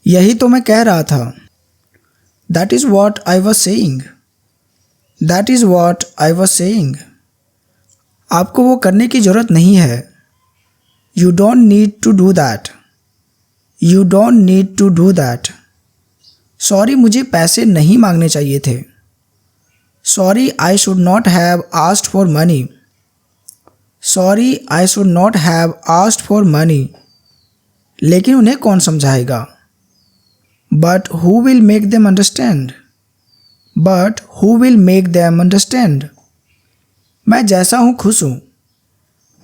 यही तो मैं कह रहा था। That is what I was saying. That is what I was saying. आपको वो करने की ज़रूरत नहीं है। You don't need to do that. You don't need to do that. Sorry, मुझे पैसे नहीं मांगने चाहिए थे। Sorry, I should not have asked for money. Sorry, I should not have asked for money. लेकिन उन्हें कौन समझाएगा? But who will make them understand. But who will make them understand. मैं जैसा हूँ खुश हूँ।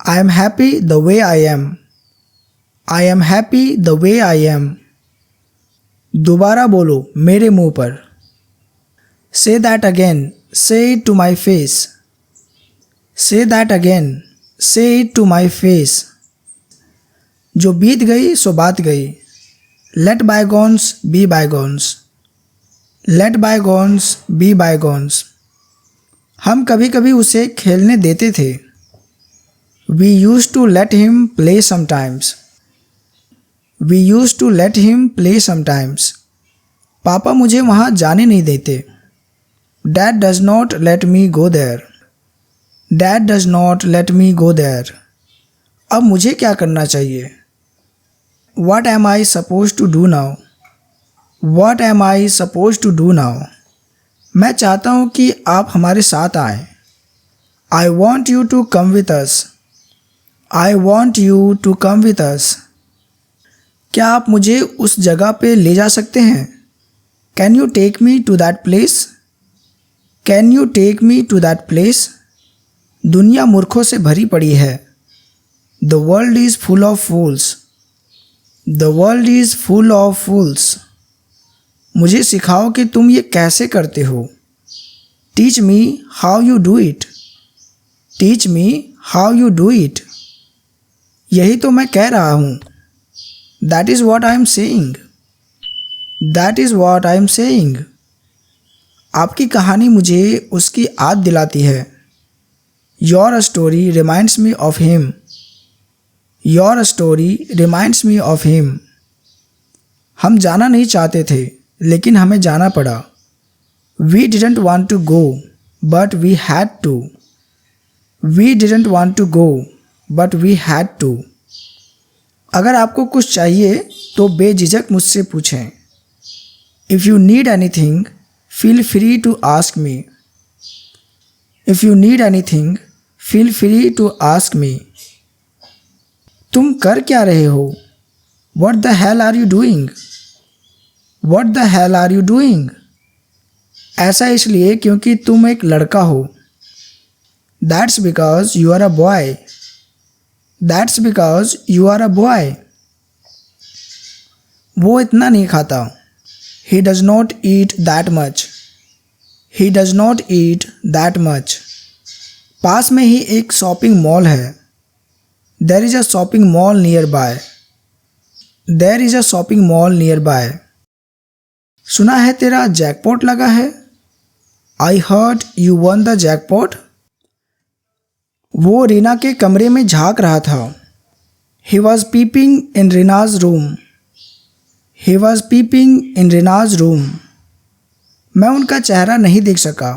I am happy the way I am. I am happy the way I am. दोबारा बोलो मेरे मुंह पर। Say that again, say it to my face. Say that again, say it to my face. जो बीत गई सो बात गई। Let bygones be bygones. Let bygones be bygones. हम कभी कभी उसे खेलने देते थे। We use to let him play sometimes. We use to let him play sometimes. पापा मुझे वहाँ जाने नहीं देते। Dad does not let me go there. Dad does not let me go there. अब मुझे क्या करना चाहिए? What am I supposed to do now? What am I supposed to do now? मैं चाहता हूँ कि आप हमारे साथ आएं। I want you to come with us. I want you to come with us. क्या आप मुझे उस जगह पे ले जा सकते हैं? Can you take me to that place? Can you take me to that place? दुनिया मूर्खों से भरी पड़ी है। The world is full of fools. The world is full of fools. मुझे सिखाओ कि तुम ये कैसे करते हो। Teach me how you do it. Teach me how you do it. यही तो मैं कह रहा हूँ। That is what I am saying. That is what I am saying. आपकी कहानी मुझे उसकी याद दिलाती है। Your story reminds me of him. Your story reminds me of him. हम जाना नहीं चाहते थे लेकिन हमें जाना पड़ा। We didn't want to go, but we had to. We didn't want to go, but we had to. अगर आपको कुछ चाहिए तो बेझिझक मुझसे पूछें। If you need anything, feel free to ask me. If you need anything, feel free to ask me. तुम कर क्या रहे हो? What the hell are you doing? What the hell are you doing? ऐसा इसलिए क्योंकि तुम एक लड़का हो। That's because you are a boy. That's because you are a boy. वो इतना नहीं खाता। He does not eat that much. He does not eat that much. पास में ही एक शॉपिंग मॉल है। There is a shopping mall nearby. There is a shopping mall nearby. सुना है तेरा जैकपॉट लगा है? I heard you won the jackpot. वो रीना के कमरे में झांक रहा था। He was peeping in Rina's room. He was peeping in Rina's room. मैं उनका चेहरा नहीं देख सका।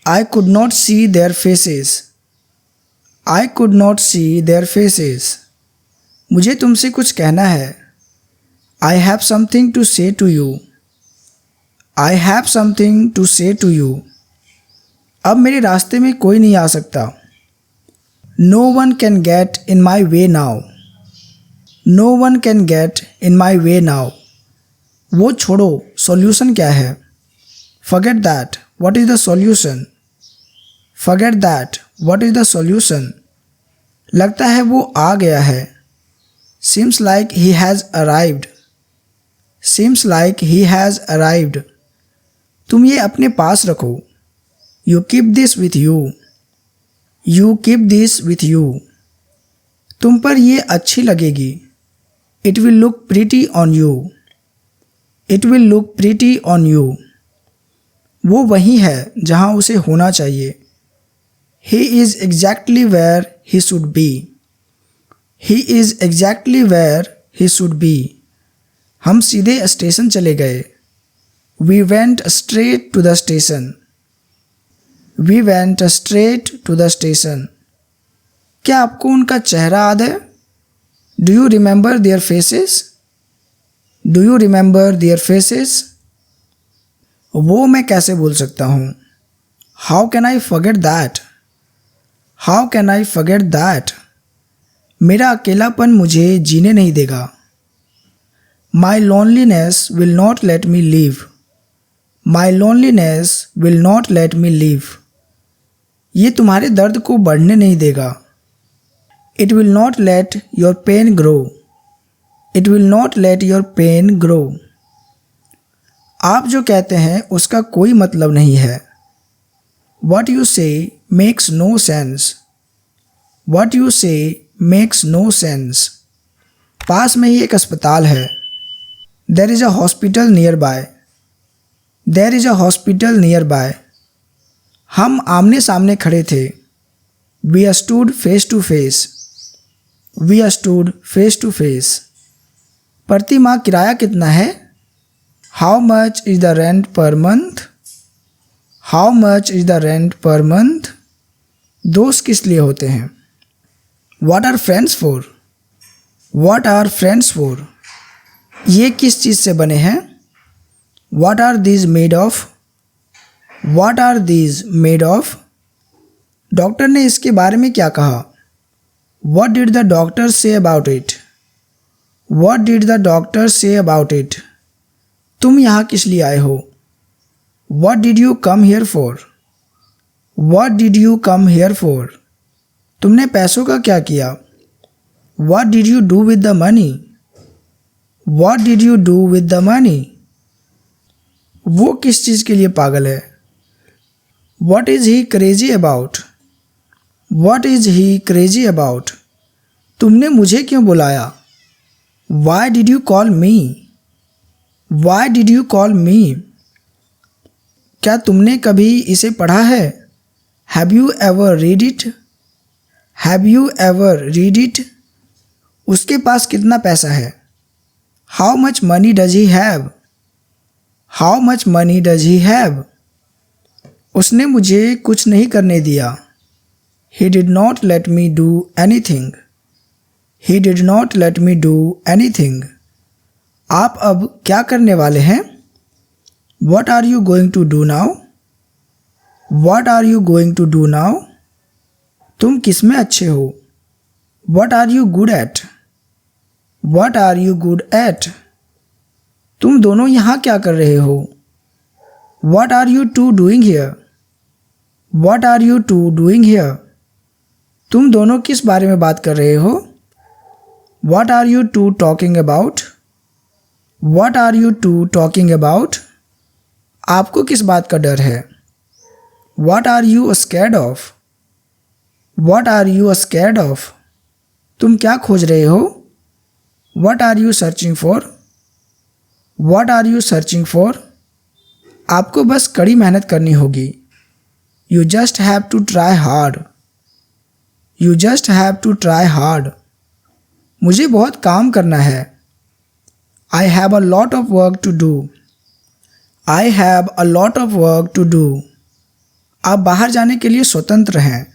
I could not see their faces. I could not see their faces. मुझे तुमसे कुछ कहना है। I have something to say to you. I have something to say to you. अब मेरे रास्ते में कोई नहीं आ सकता। No one can get in my way now. No one can get in my way now. वो छोड़ो, सॉल्यूशन क्या है? Forget that. What is the solution? Forget that. What is the solution? लगता है वो आ गया है। Seems like he has arrived. Seems like he has arrived. तुम ये अपने पास रखो। You keep this with you. You keep this with you. तुम पर ये अच्छी लगेगी। It will look pretty on you. It will look pretty on you. वो वहीं है जहाँ उसे होना चाहिए। He is exactly where he should be. He is exactly where he should be. हम सीधे स्टेशन चले गए। We went straight to the station. We went straight to the station. क्या आपको उनका चेहरा याद है? Do you remember their faces? Do you remember their faces? वो मैं कैसे भूल सकता हूँ? How can I forget that? How can I forget that? मेरा अकेलापन मुझे जीने नहीं देगा। My loneliness will not let me live. My loneliness will not let me live. ये तुम्हारे दर्द को बढ़ने नहीं देगा। It will not let your pain grow. It will not let your pain grow. आप जो कहते हैं उसका कोई मतलब नहीं है। What you say makes no sense. What you say makes no sense. पास में ही एक अस्पताल है। There is a hospital nearby. There is a hospital nearby. हम आमने सामने खड़े थे। We stood face to face. We stood face to face. प्रति माह किराया कितना है? How much is the rent per month? How much is the rent per month? दोस्त किस लिए होते हैं? What are friends for? What are friends for? ये किस चीज़ से बने हैं? What are these made of? What are these made of? Doctor ने इसके बारे में क्या कहा? What did the doctor say about it? What did the doctor say about it? तुम यहाँ किस लिए आए हो? What did you come here for? What did you come here for? तुमने पैसों का क्या किया? What did you do with the money? What did you do with the money? वो किस चीज़ के लिए पागल है? What is he crazy about? What is he crazy about? तुमने मुझे क्यों बुलाया? Why did you call me? Why did you call me? क्या तुमने कभी इसे पढ़ा है? Have you ever read it? Have you ever read it? उसके पास कितना पैसा है? How much money does he have? How much money does he have? उसने मुझे कुछ नहीं करने दिया। He did not let me do anything. He did not let me do anything. आप अब क्या करने वाले हैं? What are you going to do now? What are you going to do now? तुम किस में अच्छे हो? What are you good at? What are you good at? तुम दोनों यहाँ क्या कर रहे हो? What are you two doing here? What are you two doing here? तुम दोनों किस बारे में बात कर रहे हो? What are you two talking about? What are you two talking about? आपको किस बात का डर है? What are you scared of? What are you scared of? तुम क्या खोज रहे हो? What are you searching for? What are you searching for? आपको बस कड़ी मेहनत करनी होगी। You just have to try hard. You just have to try hard. मुझे बहुत काम करना है। I have a lot of work to do. I have a lot of work to do. आप बाहर जाने के लिए स्वतंत्र हैं।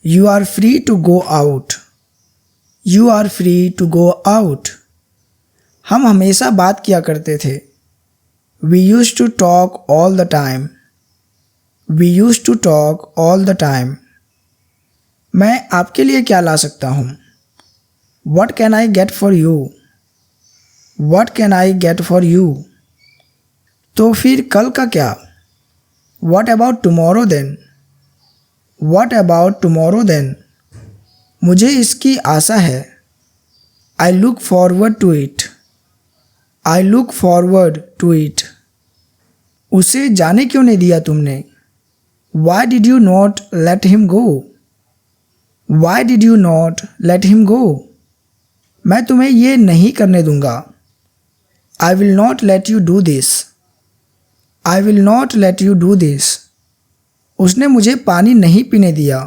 You are free to go out. You are free to go out. हम हमेशा बात किया करते थे। We used to talk all the time. We used to talk all the time. मैं आपके लिए क्या ला सकता हूँ? What can I get for you? What can I get for you? तो फिर कल का क्या? What about tomorrow then? What about tomorrow then? मुझे इसकी आशा है। I look forward to it. I look forward to it. उसे जाने क्यों नहीं दिया तुमने? Why did you not let him go? Why did you not let him go? मैं तुम्हें ये नहीं करने दूंगा। I will not let you do this. I will not let you do this. उसने मुझे पानी नहीं पीने दिया।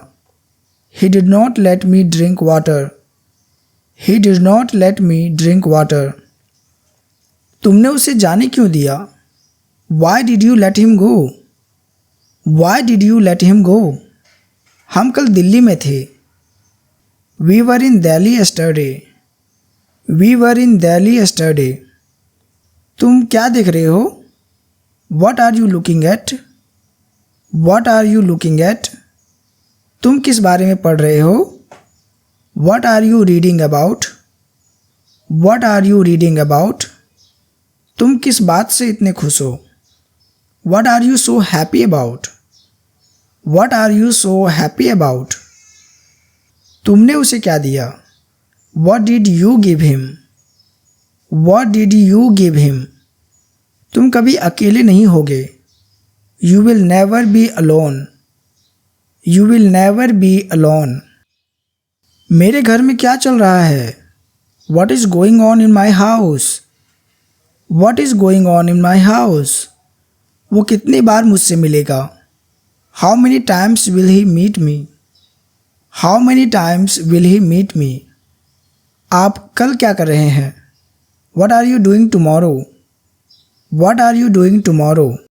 He did not let me drink water. He did not let me drink water. तुमने उसे जाने क्यों दिया? Why did you let him go? Why did you let him go? हम कल दिल्ली में थे। We were in Delhi yesterday. We were in Delhi yesterday. तुम क्या देख रहे हो? What are you looking at? What are you looking at? तुम किस बारे में पढ़ रहे हो? What are you reading about? What are you reading about? तुम किस बात से इतने खुश हो? What are you so happy about? What are you so happy about? तुमने उसे क्या दिया? What did you give him? What did you give him? तुम कभी अकेले नहीं होगे। You will never be alone. You will never be alone. मेरे घर में क्या चल रहा है? What is going on in my house? What is going on in my house? वो कितनी बार मुझसे मिलेगा? How many times will he meet me? How many times will he meet me? आप कल क्या कर रहे हैं? What are you doing tomorrow? What are you doing tomorrow?